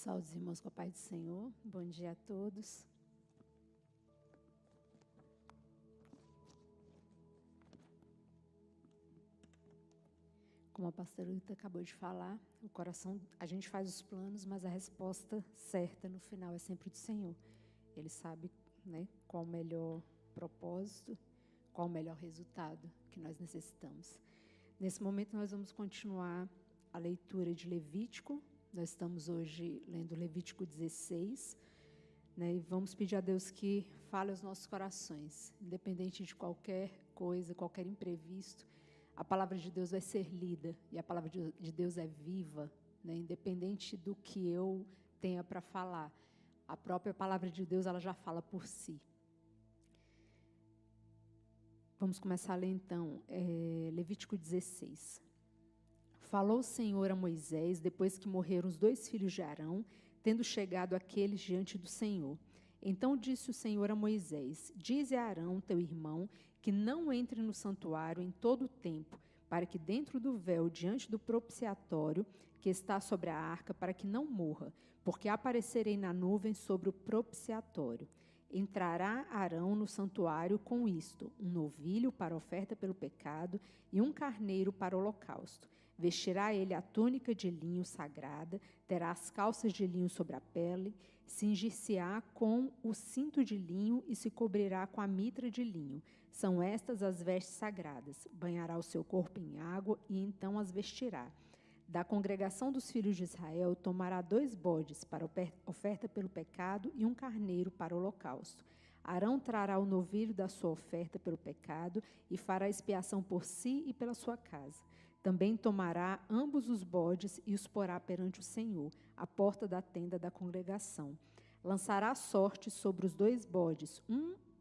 Saúde, irmãos, com a paz do Senhor. Bom dia a todos. Como a pastora Rita acabou de falar, o coração, a gente faz os planos, mas a resposta certa no final é sempre do Senhor. Ele sabe, né, qual o melhor propósito, qual o melhor resultado que nós necessitamos. Nesse momento nós vamos continuar a leitura de Levítico. Nós estamos hoje lendo Levítico 16, né, e vamos pedir a Deus que fale aos nossos corações, independente de qualquer coisa, qualquer imprevisto. A palavra de Deus vai ser lida e a palavra de Deus é viva, né, independente do que eu tenha para falar. A própria palavra de Deus, ela já fala por si. Vamos começar a ler então, Levítico 16. Falou o Senhor a Moisés, depois que morreram os 2 filhos de Arão, tendo chegado aqueles diante do Senhor. Então disse o Senhor a Moisés: Dize a Arão, teu irmão, que não entre no santuário em todo o tempo, para que dentro do véu, diante do propiciatório, que está sobre a arca, para que não morra, porque aparecerei na nuvem sobre o propiciatório. Entrará Arão no santuário com isto: um novilho para oferta pelo pecado e um carneiro para o holocausto. Vestirá ele a túnica de linho sagrada, terá as calças de linho sobre a pele, cingir-se-á com o cinto de linho e se cobrirá com a mitra de linho. São estas as vestes sagradas. Banhará o seu corpo em água e então as vestirá. Da congregação dos filhos de Israel tomará 2 bodes para oferta pelo pecado e um carneiro para o holocausto. Arão trará o novilho da sua oferta pelo pecado e fará expiação por si e pela sua casa. Também tomará ambos os bodes e os porá perante o Senhor, à porta da tenda da congregação. Lançará sorte sobre os 2 bodes,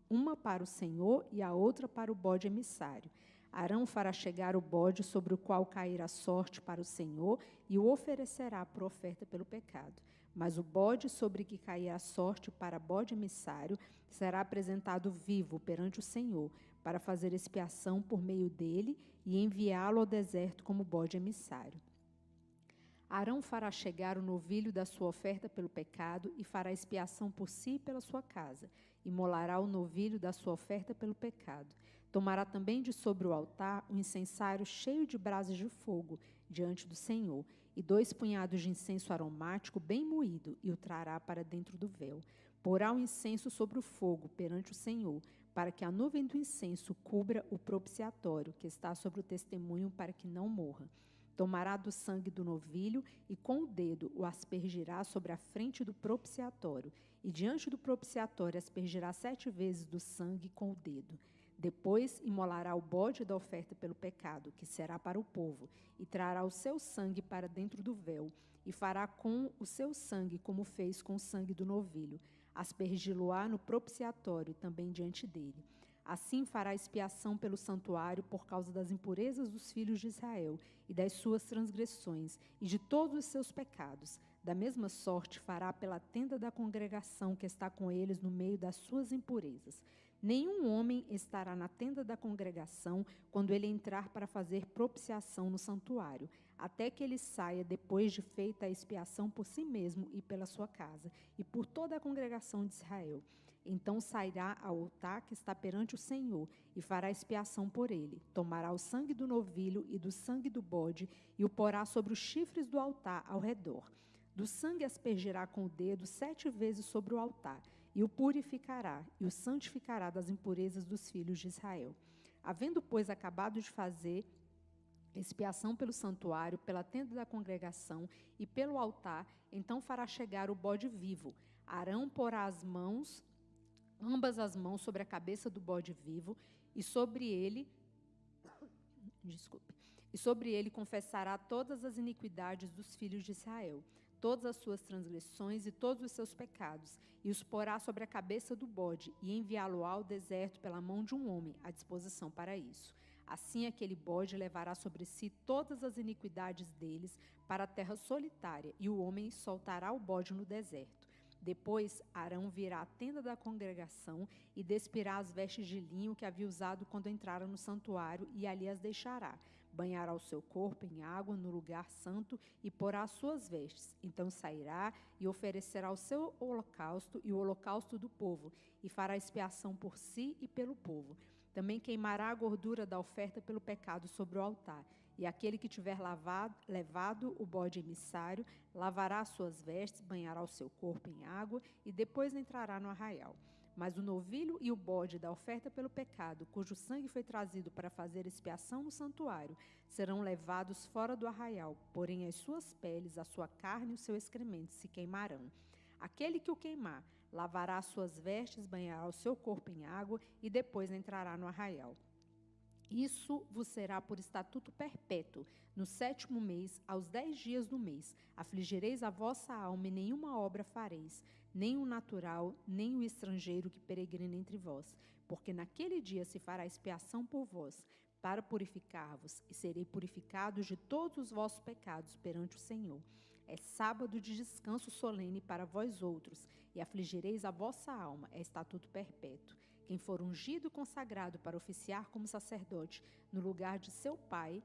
uma para o Senhor e a outra para o bode emissário. Arão fará chegar o bode sobre o qual cair a sorte para o Senhor e o oferecerá por oferta pelo pecado. Mas o bode sobre que cair a sorte para bode emissário será apresentado vivo perante o Senhor, para fazer expiação por meio dele e enviá-lo ao deserto como bode emissário. Arão fará chegar o novilho da sua oferta pelo pecado e fará expiação por si e pela sua casa. Imolará o novilho da sua oferta pelo pecado. Tomará também de sobre o altar um incensário cheio de brasas de fogo diante do Senhor, e 2 punhados de incenso aromático bem moído, e o trará para dentro do véu. Porá o incenso sobre o fogo perante o Senhor, para que a nuvem do incenso cubra o propiciatório, que está sobre o testemunho, para que não morra. Tomará do sangue do novilho e com o dedo o aspergirá sobre a frente do propiciatório, e diante do propiciatório aspergirá 7 vezes do sangue com o dedo. Depois imolará o bode da oferta pelo pecado, que será para o povo, e trará o seu sangue para dentro do véu, e fará com o seu sangue como fez com o sangue do novilho. Aspergi-lo-á no propiciatório também diante dele. Assim fará expiação pelo santuário por causa das impurezas dos filhos de Israel e das suas transgressões e de todos os seus pecados. Da mesma sorte fará pela tenda da congregação que está com eles no meio das suas impurezas. Nenhum homem estará na tenda da congregação quando ele entrar para fazer propiciação no santuário, até que ele saia depois de feita a expiação por si mesmo e pela sua casa, e por toda a congregação de Israel. Então sairá ao altar que está perante o Senhor, e fará expiação por ele. Tomará o sangue do novilho e do sangue do bode, e o porá sobre os chifres do altar ao redor. Do sangue aspergirá com o dedo 7 vezes sobre o altar, e o purificará, e o santificará das impurezas dos filhos de Israel. Havendo, pois, acabado de fazer expiação pelo santuário, pela tenda da congregação e pelo altar, então fará chegar o bode vivo. Arão porá ambas as mãos sobre a cabeça do bode vivo, e sobre ele confessará todas as iniquidades dos filhos de Israel, todas as suas transgressões e todos os seus pecados, e os porá sobre a cabeça do bode, e enviá-lo ao deserto pela mão de um homem, à disposição para isso. Assim aquele bode levará sobre si todas as iniquidades deles para a terra solitária, e o homem soltará o bode no deserto. Depois, Arão virá à tenda da congregação e despirá as vestes de linho que havia usado quando entrara no santuário, e ali as deixará. banhará o seu corpo em água no lugar santo e porá as suas vestes. Então sairá e oferecerá o seu holocausto e o holocausto do povo, e fará expiação por si e pelo povo. Também queimará a gordura da oferta pelo pecado sobre o altar. E aquele que tiver levado o bode emissário, lavará as suas vestes, banhará o seu corpo em água, e depois entrará no arraial. Mas o novilho e o bode da oferta pelo pecado, cujo sangue foi trazido para fazer expiação no santuário, serão levados fora do arraial, porém as suas peles, a sua carne e o seu excremento se queimarão. Aquele que o queimar, lavará as suas vestes, banhará o seu corpo em água e depois entrará no arraial. Isso vos será por estatuto perpétuo. No 7º mês, aos 10 dias do mês, afligireis a vossa alma e nenhuma obra fareis, nem o natural, nem o estrangeiro que peregrina entre vós. Porque naquele dia se fará expiação por vós, para purificar-vos, e serei purificados de todos os vossos pecados perante o Senhor. É sábado de descanso solene para vós outros, e afligireis a vossa alma, é estatuto perpétuo. Quem for ungido e consagrado para oficiar como sacerdote no lugar de seu pai,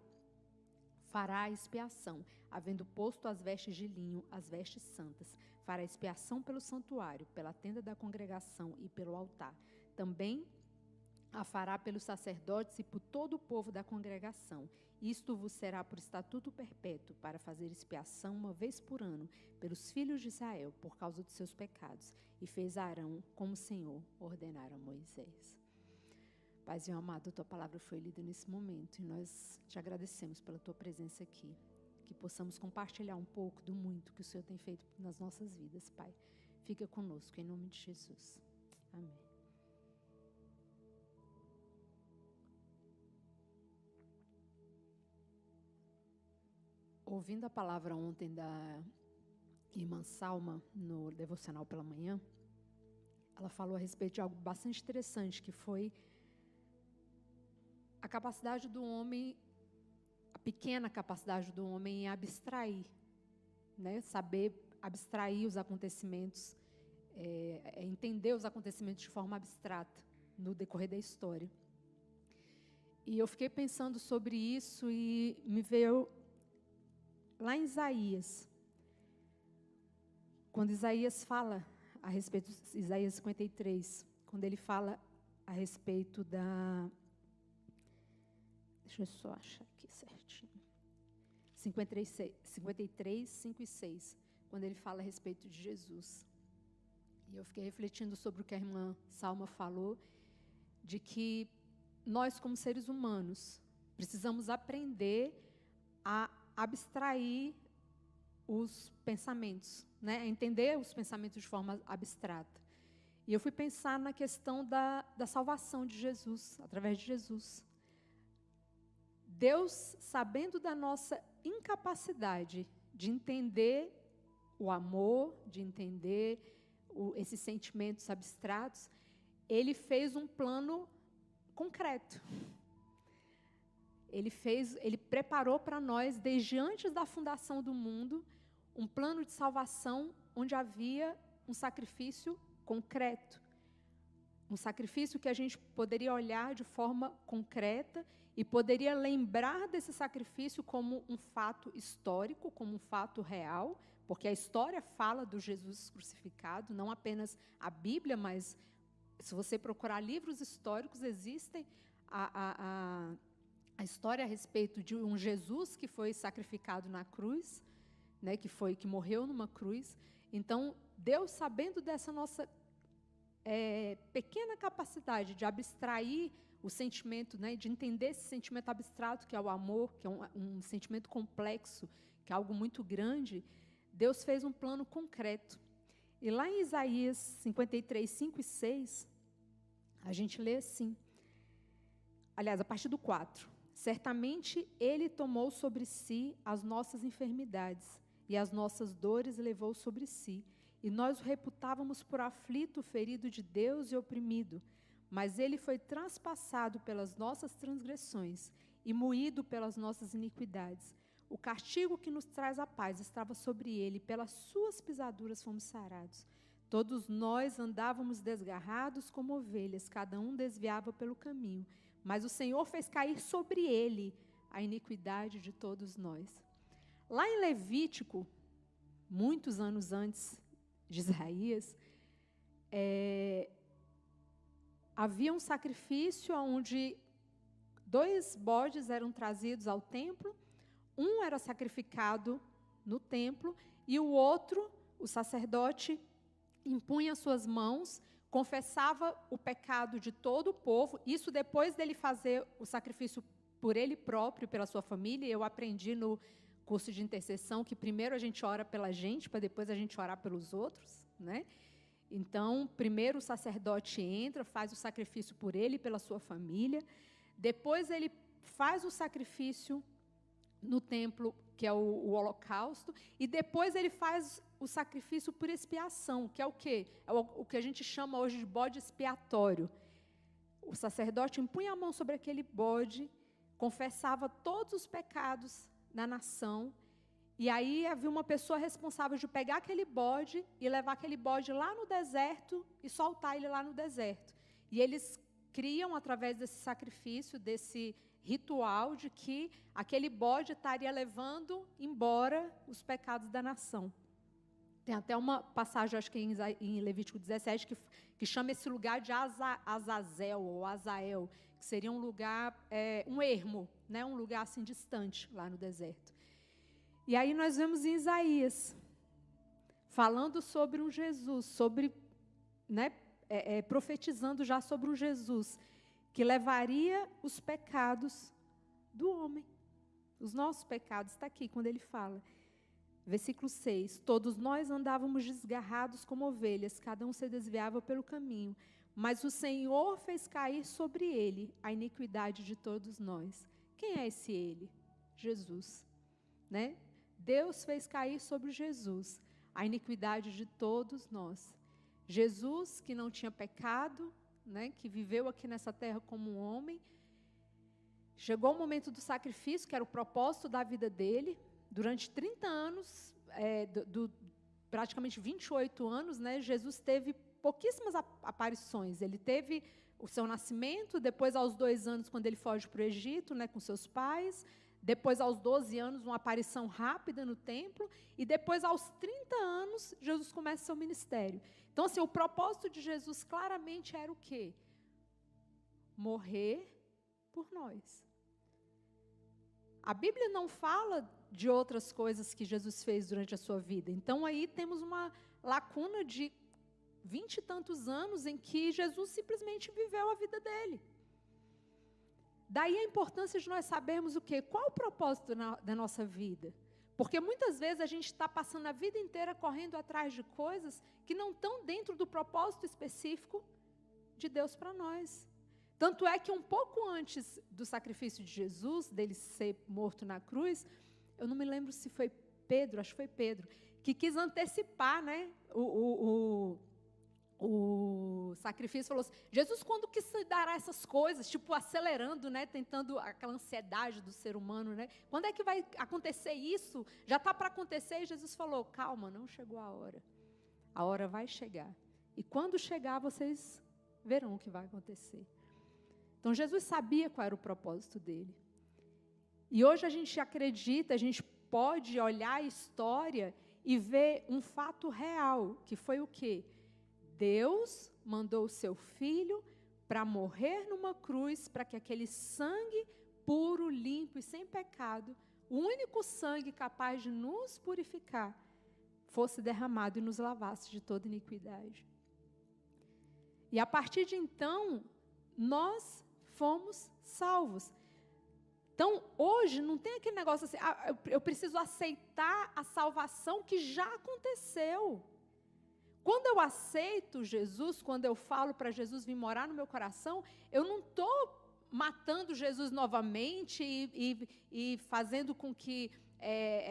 fará a expiação, havendo posto as vestes de linho, as vestes santas. Fará expiação pelo santuário, pela tenda da congregação e pelo altar. Também a fará pelos sacerdotes e por todo o povo da congregação. Isto vos será por estatuto perpétuo, para fazer expiação uma vez por ano pelos filhos de Israel, por causa dos seus pecados. E fez Arão como o Senhor ordenara a Moisés. Paizinho amado, a tua palavra foi lida nesse momento e nós te agradecemos pela tua presença aqui. Que possamos compartilhar um pouco do muito que o Senhor tem feito nas nossas vidas, Pai. Fica conosco, em nome de Jesus. Amém. Ouvindo a palavra ontem da irmã Salma, no devocional pela manhã, ela falou a respeito de algo bastante interessante, que foi a capacidade do homem, a pequena capacidade do homem em abstrair, né? Saber abstrair os acontecimentos, entender os acontecimentos de forma abstrata no decorrer da história. E eu fiquei pensando sobre isso e me veio lá em Isaías, quando Isaías fala a respeito, Isaías 53, quando ele fala a respeito da... Deixa eu só achar aqui certinho. 53, 5 e 6, quando ele fala a respeito de Jesus. E eu fiquei refletindo sobre o que a irmã Salma falou, de que nós, como seres humanos, precisamos aprender a abstrair os pensamentos, né? A entender os pensamentos de forma abstrata. E eu fui pensar na questão da salvação de Jesus, através de Jesus. Deus, sabendo da nossa incapacidade de entender o amor, de entender esses sentimentos abstratos, Ele fez um plano concreto. Ele preparou para nós, desde antes da fundação do mundo, um plano de salvação onde havia um sacrifício concreto. Um sacrifício que a gente poderia olhar de forma concreta e poderia lembrar desse sacrifício como um fato histórico, como um fato real, porque a história fala do Jesus crucificado, não apenas a Bíblia, mas se você procurar livros históricos, existem a história a respeito de um Jesus que foi sacrificado na cruz, né, que morreu numa cruz. Então, Deus, sabendo dessa nossa pequena capacidade de abstrair o sentimento, né, de entender esse sentimento abstrato que é o amor, que é um sentimento complexo, que é algo muito grande, Deus fez um plano concreto. E lá em Isaías 53, 5 e 6, a gente lê assim, aliás, a partir do 4. Certamente Ele tomou sobre si as nossas enfermidades e as nossas dores levou sobre si. E nós o reputávamos por aflito, ferido de Deus e oprimido. Mas Ele foi transpassado pelas nossas transgressões e moído pelas nossas iniquidades. O castigo que nos traz a paz estava sobre Ele, pelas suas pisaduras fomos sarados. Todos nós andávamos desgarrados como ovelhas, cada um desviava pelo caminho. Mas o Senhor fez cair sobre Ele a iniquidade de todos nós. Lá em Levítico, muitos anos antes de Isaías, havia um sacrifício onde 2 bodes eram trazidos ao templo, um era sacrificado no templo e o outro, o sacerdote, impunha suas mãos, confessava o pecado de todo o povo, isso depois dele fazer o sacrifício por ele próprio, pela sua família. Eu aprendi no curso de intercessão que primeiro a gente ora pela gente, para depois a gente orar pelos outros, né? Então, primeiro o sacerdote entra, faz o sacrifício por ele e pela sua família, depois ele faz o sacrifício no templo, que é o holocausto, e depois ele faz o sacrifício por expiação, que é o quê? É o que a gente chama hoje de bode expiatório. O sacerdote impunha a mão sobre aquele bode, confessava todos os pecados da nação, e aí havia uma pessoa responsável de pegar aquele bode e levar aquele bode lá no deserto e soltar ele lá no deserto. E eles criam, através desse sacrifício, desse ritual, de que aquele bode estaria levando embora os pecados da nação. Tem até uma passagem, acho que em Levítico 17, que chama esse lugar de Azazel, ou Azael, que seria um lugar, um ermo, né, um lugar assim distante, lá no deserto. E aí nós vemos em Isaías, falando sobre um Jesus, né, profetizando já sobre um Jesus, que levaria os pecados do homem. Os nossos pecados, está aqui quando ele fala. Versículo 6, todos nós andávamos desgarrados como ovelhas, cada um se desviava pelo caminho, mas o Senhor fez cair sobre ele a iniquidade de todos nós. Quem é esse ele? Jesus, né? Deus fez cair sobre Jesus a iniquidade de todos nós. Jesus, que não tinha pecado, né, que viveu aqui nessa terra como um homem, chegou o momento do sacrifício, que era o propósito da vida dele. Durante 30 anos, praticamente 28 anos, né, Jesus teve pouquíssimas aparições. Ele teve o seu nascimento, depois aos 2 anos, quando ele foge para o Egito, né, com seus pais, depois aos 12 anos, uma aparição rápida no templo, e depois aos 30 anos, Jesus começa seu ministério. Então, assim, o propósito de Jesus claramente era o quê? Morrer por nós. A Bíblia não fala de outras coisas que Jesus fez durante a sua vida. Então, aí temos uma lacuna de 20 e tantos anos em que Jesus simplesmente viveu a vida dele. Daí a importância de nós sabermos o quê? Qual o propósito da nossa vida? Porque muitas vezes a gente está passando a vida inteira correndo atrás de coisas que não estão dentro do propósito específico de Deus para nós. Tanto é que um pouco antes do sacrifício de Jesus, dele ser morto na cruz, eu não me lembro se foi Pedro, acho que foi Pedro, que quis antecipar, né, o sacrifício. Falou assim, Jesus, quando que se dará essas coisas? Tipo, acelerando, né, tentando aquela ansiedade do ser humano, né? Quando é que vai acontecer isso? Já está para acontecer. E Jesus falou, calma, não chegou a hora. A hora vai chegar. E quando chegar, vocês verão o que vai acontecer. Então, Jesus sabia qual era o propósito dele. E hoje a gente acredita, a gente pode olhar a história e ver um fato real, que foi o quê? Deus mandou o seu Filho para morrer numa cruz, para que aquele sangue puro, limpo e sem pecado, o único sangue capaz de nos purificar, fosse derramado e nos lavasse de toda iniquidade. E a partir de então, nós fomos salvos. Então, hoje, não tem aquele negócio assim, eu preciso aceitar a salvação que já aconteceu. Quando eu aceito Jesus, quando eu falo para Jesus vir morar no meu coração, eu não estou matando Jesus novamente e fazendo com que,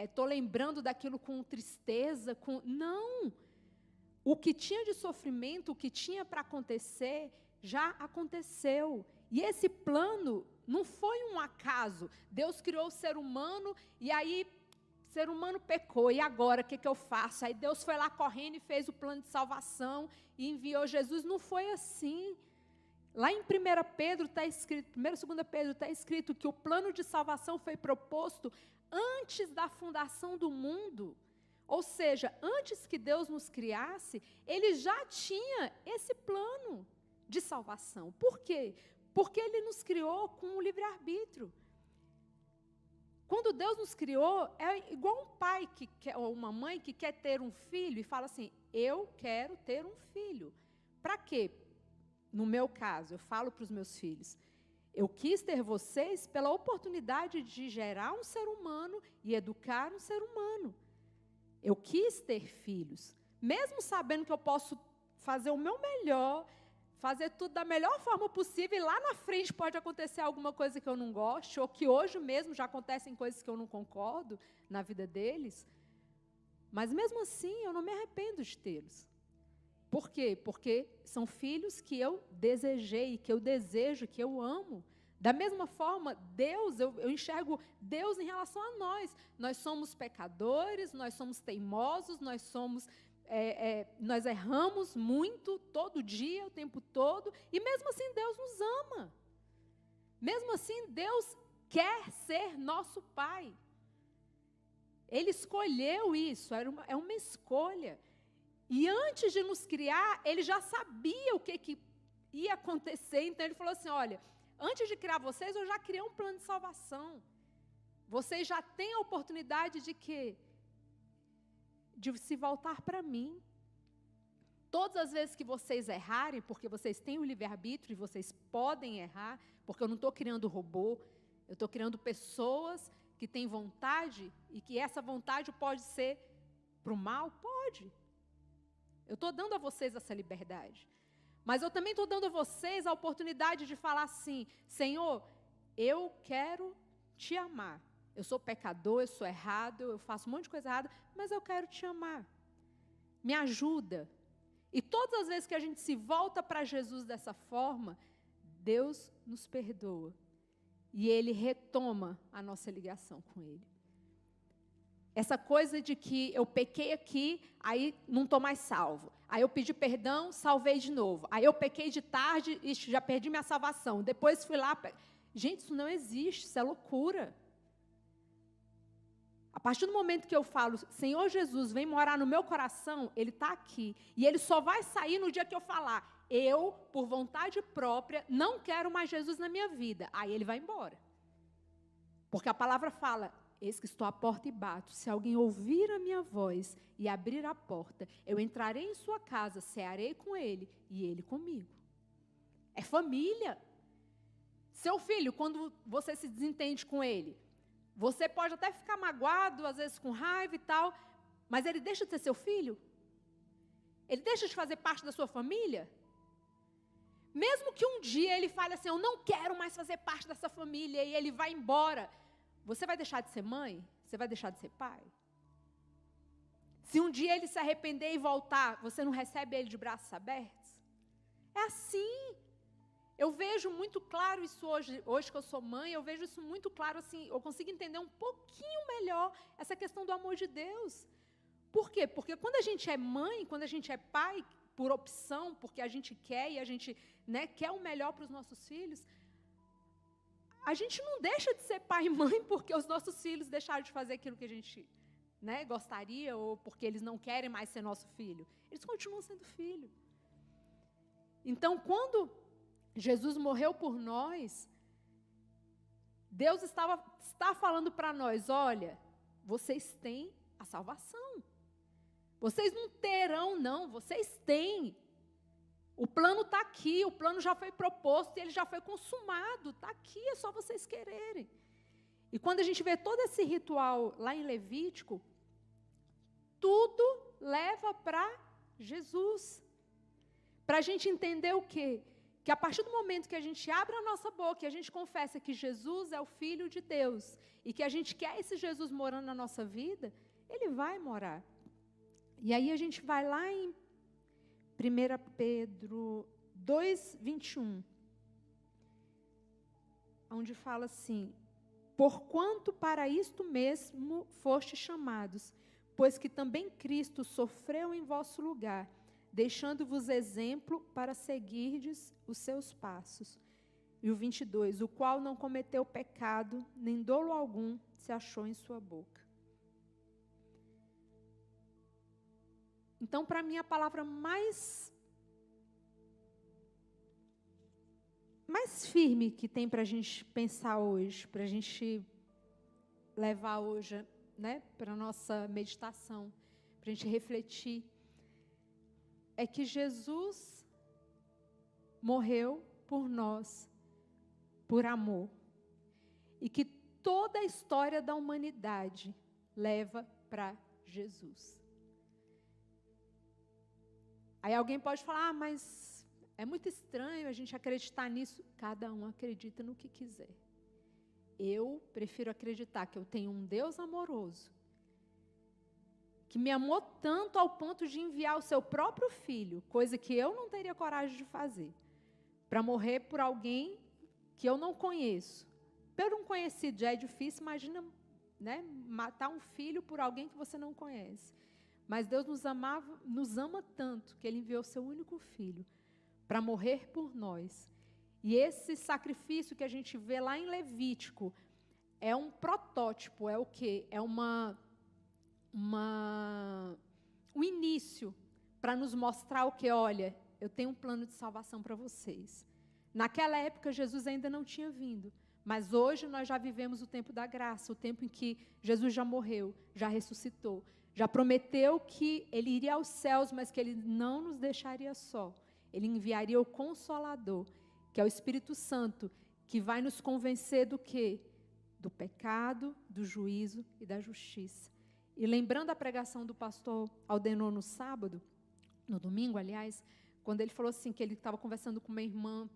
estou lembrando daquilo com tristeza, não. O que tinha de sofrimento, o que tinha para acontecer, já aconteceu. E esse plano não foi um acaso. Deus criou o ser humano e aí o ser humano pecou. E agora, o que eu faço? Aí Deus foi lá correndo e fez o plano de salvação e enviou Jesus. Não foi assim. Lá em 1 Pedro está escrito, 1 e 2 Pedro está escrito que o plano de salvação foi proposto antes da fundação do mundo. Ou seja, antes que Deus nos criasse, Ele já tinha esse plano de salvação. Por quê? Porque Ele nos criou com um livre-arbítrio. Quando Deus nos criou, é igual um pai ou uma mãe que quer ter um filho e fala assim, eu quero ter um filho. Para quê? No meu caso, eu falo para os meus filhos, eu quis ter vocês pela oportunidade de gerar um ser humano e educar um ser humano. Eu quis ter filhos, mesmo sabendo que eu posso fazer o meu melhor, fazer tudo da melhor forma possível, e lá na frente pode acontecer alguma coisa que eu não goste, ou que hoje mesmo já acontecem coisas que eu não concordo na vida deles, mas mesmo assim eu não me arrependo de tê-los. Por quê? Porque são filhos que eu desejei, que eu desejo, que eu amo. Da mesma forma, Deus, eu enxergo Deus em relação a nós. Nós somos pecadores, nós somos teimosos, nós erramos muito, todo dia, o tempo todo, e mesmo assim Deus nos ama. Mesmo assim, Deus quer ser nosso Pai. Ele escolheu isso, é uma escolha. E antes de nos criar, Ele já sabia o que ia acontecer, então Ele falou assim, olha, antes de criar vocês, eu já criei um plano de salvação. Vocês já têm a oportunidade de quê? De se voltar para mim. Todas as vezes que vocês errarem, porque vocês têm o livre-arbítrio e vocês podem errar, porque eu não estou criando robô, eu estou criando pessoas que têm vontade e que essa vontade pode ser para o mal? Pode. Eu estou dando a vocês essa liberdade. Mas eu também estou dando a vocês a oportunidade de falar assim, Senhor, eu quero te amar. Eu sou pecador, eu sou errado, eu faço um monte de coisa errada, mas eu quero te amar. Me ajuda. E todas as vezes que a gente se volta para Jesus dessa forma, Deus nos perdoa. E Ele retoma a nossa ligação com Ele. Essa coisa de que eu pequei aqui, aí não estou mais salvo. Aí eu pedi perdão, salvei de novo. Aí eu pequei de tarde e já perdi minha salvação. Depois fui lá... Gente, isso não existe, isso é loucura. A partir do momento que eu falo, Senhor Jesus, vem morar no meu coração, Ele está aqui. E Ele só vai sair no dia que eu falar, eu, por vontade própria, não quero mais Jesus na minha vida. Aí Ele vai embora. Porque a palavra fala, eis que estou à porta e bato. Se alguém ouvir a minha voz e abrir a porta, eu entrarei em sua casa, cearei com ele e ele comigo. É família. Seu filho, quando você se desentende com ele, você pode até ficar magoado, às vezes com raiva e tal, mas ele deixa de ser seu filho? Ele deixa de fazer parte da sua família? Mesmo que um dia ele fale assim, eu não quero mais fazer parte dessa família, e ele vai embora, você vai deixar de ser mãe? Você vai deixar de ser pai? Se um dia ele se arrepender e voltar, você não recebe ele de braços abertos? É assim. Eu vejo muito claro isso hoje que eu sou mãe, eu vejo isso muito claro, assim, eu consigo entender um pouquinho melhor essa questão do amor de Deus. Por quê? Porque quando a gente é mãe, quando a gente é pai, por opção, porque a gente quer e a gente, quer o melhor para os nossos filhos, a gente não deixa de ser pai e mãe porque os nossos filhos deixaram de fazer aquilo que a gente gostaria, ou porque eles não querem mais ser nosso filho. Eles continuam sendo filho. Então, quando Jesus morreu por nós, Deus está falando para nós, olha, vocês têm a salvação. Vocês não terão, não, vocês têm. O plano está aqui, o plano já foi proposto e ele já foi consumado. Está aqui, é só vocês quererem. E quando a gente vê todo esse ritual lá em Levítico, tudo leva para Jesus. Para a gente entender o quê? Que a partir do momento que a gente abre a nossa boca e a gente confessa que Jesus é o Filho de Deus e que a gente quer esse Jesus morando na nossa vida, Ele vai morar. E aí a gente vai lá em 1 Pedro 2:21, onde fala assim, porquanto para isto mesmo foste chamados, pois que também Cristo sofreu em vosso lugar, deixando-vos exemplo para seguirdes os seus passos. E o 22, o qual não cometeu pecado, nem dolo algum se achou em sua boca. Então, para mim, a palavra mais firme que tem para a gente pensar hoje, para a gente levar hoje, né, para a nossa meditação, para a gente refletir, é que Jesus morreu por nós, por amor, e que toda a história da humanidade leva para Jesus. Aí alguém pode falar, mas é muito estranho a gente acreditar nisso. Cada um acredita no que quiser. Eu prefiro acreditar que eu tenho um Deus amoroso, que me amou tanto ao ponto de enviar o seu próprio filho, coisa que eu não teria coragem de fazer, para morrer por alguém que eu não conheço. Por um conhecido já é difícil, imagina, né, matar um filho por alguém que você não conhece. Mas Deus nos ama tanto que Ele enviou o seu único filho para morrer por nós. E esse sacrifício que a gente vê lá em Levítico é um protótipo, é o quê? É um início para nos mostrar o que? Olha, eu tenho um plano de salvação para vocês. Naquela época, Jesus ainda não tinha vindo, mas hoje nós já vivemos o tempo da graça, o tempo em que Jesus já morreu, já ressuscitou, já prometeu que Ele iria aos céus, mas que Ele não nos deixaria só. Ele enviaria o Consolador, que é o Espírito Santo, que vai nos convencer do quê? Do pecado, do juízo e da justiça. E lembrando a pregação do pastor Aldenor no sábado, no domingo, aliás, quando ele falou assim, que ele estava conversando com uma irmã,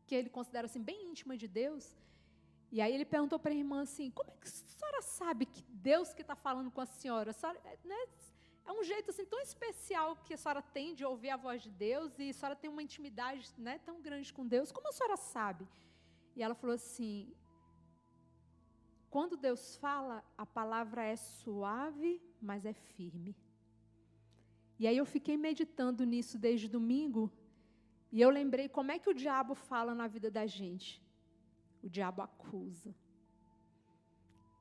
que ele considera assim, bem íntima de Deus, e aí ele perguntou para a irmã assim, como é que a senhora sabe que Deus que está falando com a senhora? Né, é um jeito assim, tão especial que a senhora tem de ouvir a voz de Deus, e a senhora tem uma intimidade, né, tão grande com Deus, como a senhora sabe? E ela falou assim, quando Deus fala, a palavra é suave, mas é firme. E aí eu fiquei meditando nisso desde domingo, e eu lembrei como é que o diabo fala na vida da gente. O diabo acusa.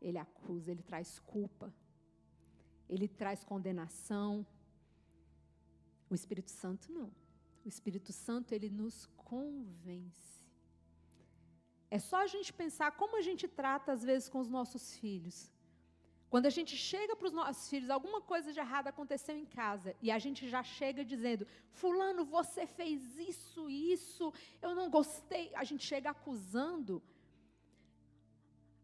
Ele acusa, ele traz culpa. Ele traz condenação. O Espírito Santo não. O Espírito Santo, ele nos convence. É só a gente pensar como a gente trata, às vezes, com os nossos filhos. Quando a gente chega para os nossos filhos, alguma coisa de errado aconteceu em casa, e a gente já chega dizendo, fulano, você fez isso, eu não gostei. A gente chega acusando,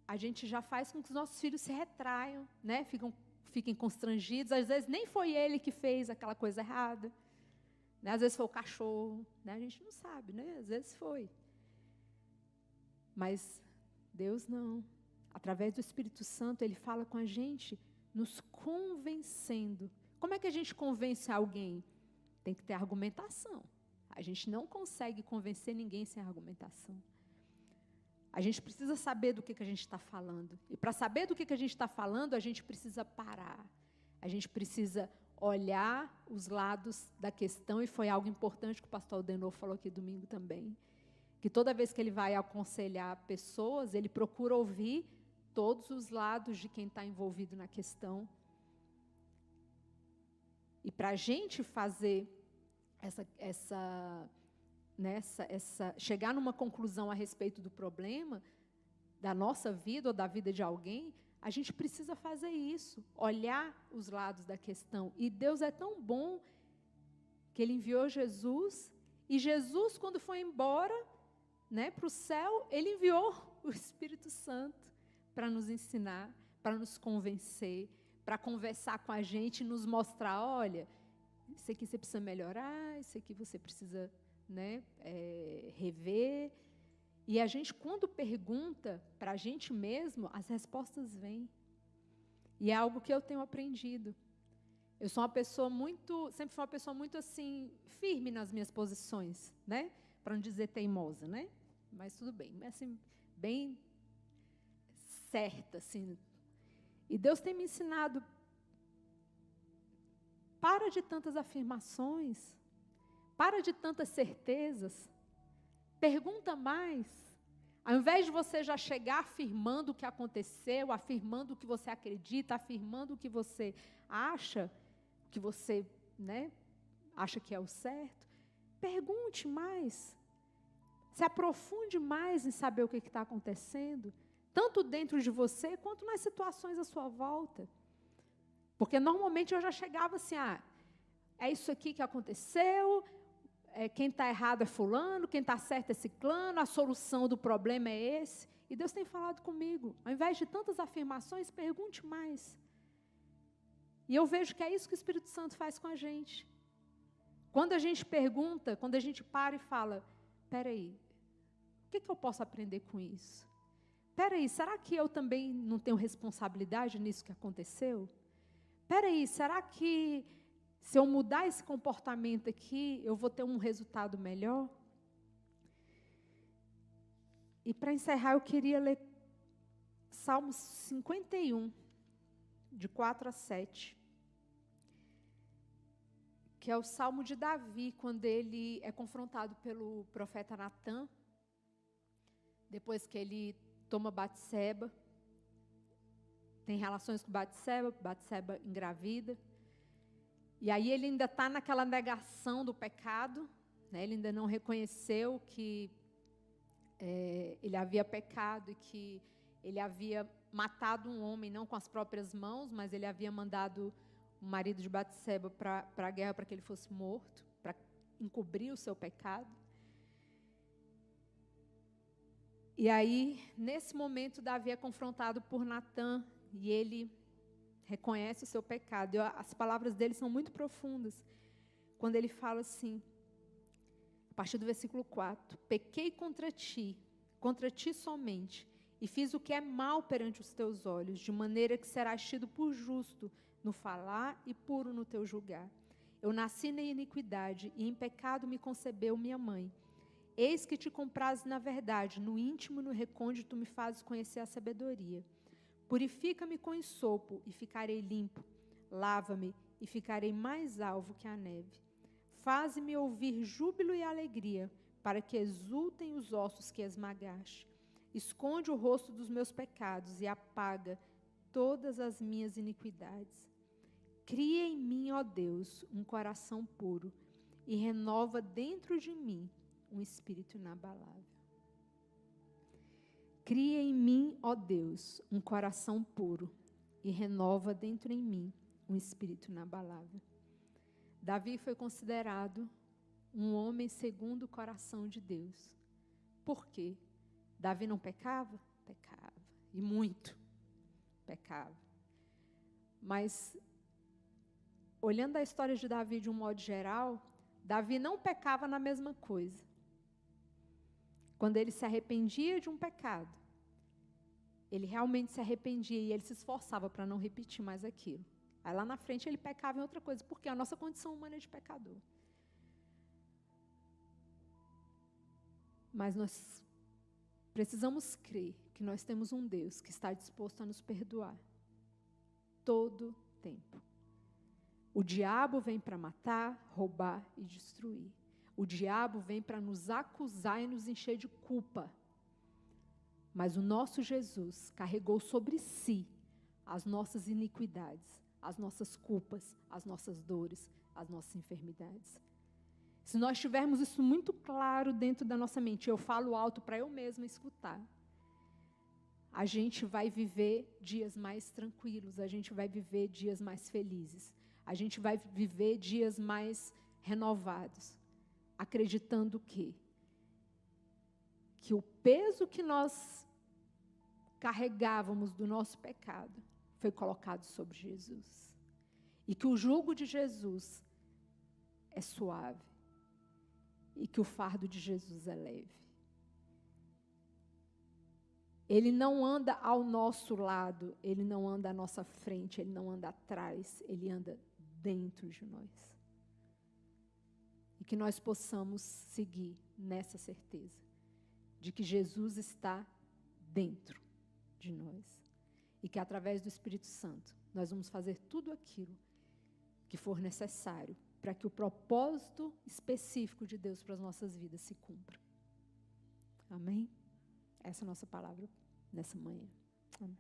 a gente já faz com que os nossos filhos se retraiam, né? Fiquem constrangidos. Às vezes nem foi ele que fez aquela coisa errada, né? Às vezes foi o cachorro, né? A gente não sabe, né? Às vezes foi. Mas Deus não. Através do Espírito Santo, Ele fala com a gente, nos convencendo. Como é que a gente convence alguém? Tem que ter argumentação. A gente não consegue convencer ninguém sem argumentação. A gente precisa saber do que a gente está falando. E para saber do que a gente está falando, a gente precisa parar. A gente precisa olhar os lados da questão, e foi algo importante que o pastor Aldenor falou aqui domingo também, que toda vez que ele vai aconselhar pessoas, ele procura ouvir todos os lados de quem está envolvido na questão. E para a gente fazer chegar numa conclusão a respeito do problema, da nossa vida ou da vida de alguém, a gente precisa fazer isso, olhar os lados da questão. E Deus é tão bom que Ele enviou Jesus, e Jesus, quando foi embora, né, para o céu, Ele enviou o Espírito Santo para nos ensinar, para nos convencer, para conversar com a gente e nos mostrar, olha, isso aqui você precisa melhorar, isso aqui você precisa, né, rever. E a gente, quando pergunta para a gente mesmo, as respostas vêm. E é algo que eu tenho aprendido. Eu sou uma pessoa sempre fui uma pessoa muito assim, firme nas minhas posições, né? Para não dizer teimosa, né? Mas tudo bem, assim, bem certa, assim. E Deus tem me ensinado para de tantas afirmações, para de tantas certezas, pergunta mais. Ao invés de você já chegar afirmando o que aconteceu, afirmando o que você acredita, afirmando o que você acha, que você, acha que é o certo, pergunte mais. Se aprofunde mais em saber o que está acontecendo, tanto dentro de você, quanto nas situações à sua volta. Porque normalmente eu já chegava assim, é isso aqui que aconteceu, quem está errado é fulano, quem está certo é ciclano, a solução do problema é esse. E Deus tem falado comigo, ao invés de tantas afirmações, pergunte mais. E eu vejo que é isso que o Espírito Santo faz com a gente. Quando a gente pergunta, quando a gente para e fala, espera aí, o que eu posso aprender com isso? Espera aí, será que eu também não tenho responsabilidade nisso que aconteceu? Espera aí, será que se eu mudar esse comportamento aqui, eu vou ter um resultado melhor? E para encerrar, eu queria ler Salmos 51, de 4 a 7. Que é o Salmo de Davi, quando ele é confrontado pelo profeta Natã, depois que ele toma Batseba, tem relações com Batseba engravida, e aí ele ainda está naquela negação do pecado, ele ainda não reconheceu que ele havia pecado e que ele havia matado um homem, não com as próprias mãos, mas ele havia mandado o marido de Batseba para a guerra para que ele fosse morto, para encobrir o seu pecado. E aí, nesse momento, Davi é confrontado por Natã e ele reconhece o seu pecado. E as palavras dele são muito profundas. Quando ele fala assim, a partir do versículo 4, pequei contra ti somente, e fiz o que é mal perante os teus olhos, de maneira que serás tido por justo no falar e puro no teu julgar. Eu nasci na iniquidade, e em pecado me concebeu minha mãe. Eis que te comprazes na verdade, no íntimo e no recôndito me fazes conhecer a sabedoria. Purifica-me com ensopo, e ficarei limpo. Lava-me, e ficarei mais alvo que a neve. Faze-me ouvir júbilo e alegria, para que exultem os ossos que esmagaste. Esconde o rosto dos meus pecados e apaga todas as minhas iniquidades. Cria em mim, ó Deus, um coração puro, e renova dentro de mim um espírito inabalável. Cria em mim, ó Deus, um coração puro, e renova dentro em mim um espírito inabalável. Davi foi considerado um homem segundo o coração de Deus. Por quê? Davi não pecava? Pecava, e muito pecava. Mas, olhando a história de Davi de um modo geral, Davi não pecava na mesma coisa. Quando ele se arrependia de um pecado, ele realmente se arrependia e ele se esforçava para não repetir mais aquilo. Aí lá na frente ele pecava em outra coisa, porque a nossa condição humana é de pecador. Mas nós precisamos crer que nós temos um Deus que está disposto a nos perdoar todo tempo. O diabo vem para matar, roubar e destruir. O diabo vem para nos acusar e nos encher de culpa. Mas o nosso Jesus carregou sobre si as nossas iniquidades, as nossas culpas, as nossas dores, as nossas enfermidades. Se nós tivermos isso muito claro dentro da nossa mente, eu falo alto para eu mesma escutar, a gente vai viver dias mais tranquilos, a gente vai viver dias mais felizes, a gente vai viver dias mais renovados, acreditando que o peso que nós carregávamos do nosso pecado foi colocado sobre Jesus. E que o jugo de Jesus é suave. E que o fardo de Jesus é leve. Ele não anda ao nosso lado, ele não anda à nossa frente, ele não anda atrás, ele anda dentro de nós. E que nós possamos seguir nessa certeza de que Jesus está dentro de nós. E que através do Espírito Santo nós vamos fazer tudo aquilo que for necessário para que o propósito específico de Deus para as nossas vidas se cumpra. Amém? Essa é a nossa palavra nessa manhã. Amém.